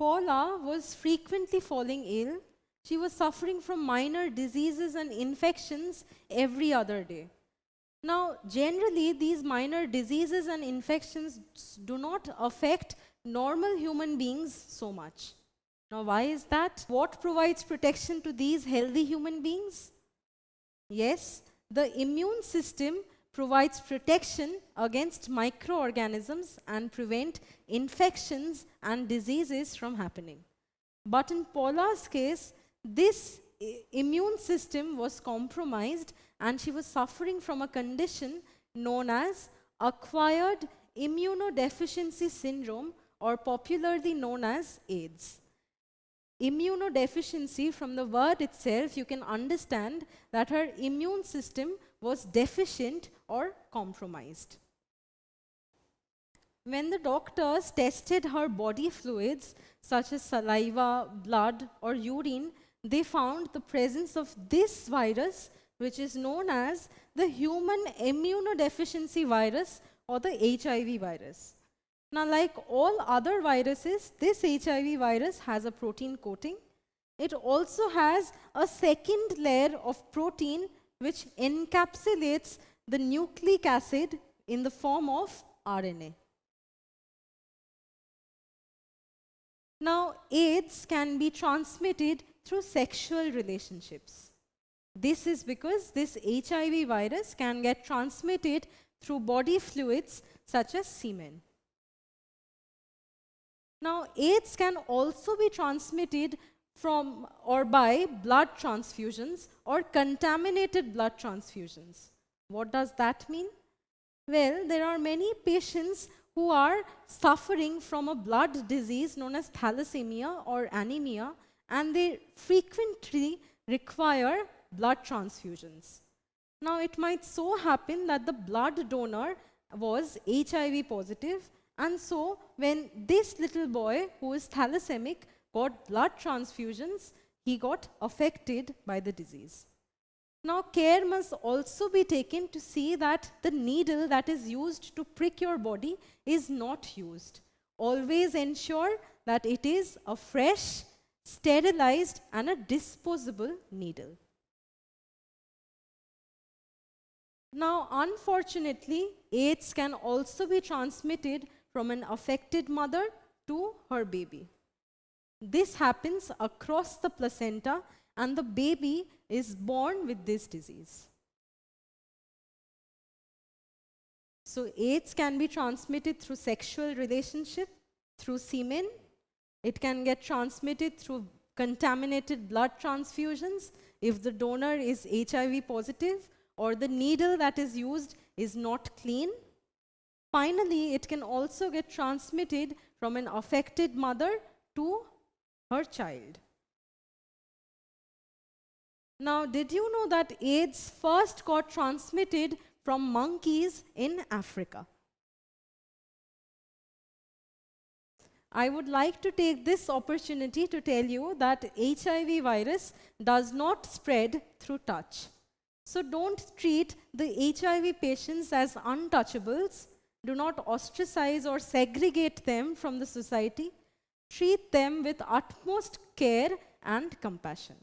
Paula was frequently falling ill. She was suffering from minor diseases and infections every other day. Now, generally, these minor diseases and infections do not affect normal human beings so much. Now, why is that? What provides protection to these healthy human beings? Yes, the immune system provides protection against microorganisms and prevent infections and diseases from happening. But in Paula's case, this immune system was compromised and she was suffering from a condition known as acquired immunodeficiency syndrome, or popularly known as AIDS. Immunodeficiency, from the word itself, you can understand that her immune system was deficient or compromised. When the doctors tested her body fluids, such as saliva, blood, or urine, they found the presence of this virus, which is known as the human immunodeficiency virus, or the HIV virus. Now, like all other viruses, this HIV virus has a protein coating. It also has a second layer of protein which encapsulates the nucleic acid in the form of RNA. Now, AIDS can be transmitted through sexual relationships. This is because this HIV virus can get transmitted through body fluids such as semen. Now, AIDS can also be transmitted from or by blood transfusions or contaminated blood transfusions. What does that mean? Well, there are many patients who are suffering from a blood disease known as thalassemia or anemia, and they frequently require blood transfusions. Now, it might so happen that the blood donor was HIV positive, and so when this little boy who is thalassemic got blood transfusions, he got affected by the disease. Now, care must also be taken to see that the needle that is used to prick your body is not used. Always ensure that it is a fresh, sterilized, and a disposable needle. Now, unfortunately, AIDS can also be transmitted from an affected mother to her baby. This happens across the placenta, and the baby is born with this disease. So, AIDS can be transmitted through sexual relationship, through semen. It can get transmitted through contaminated blood transfusions if the donor is HIV positive or the needle that is used is not clean. Finally, it can also get transmitted from an affected mother to her child. Now, did you know that AIDS first got transmitted from monkeys in Africa? I would like to take this opportunity to tell you that HIV virus does not spread through touch. So don't treat the HIV patients as untouchables. Do not ostracize or segregate them from the society. Treat them with utmost care and compassion.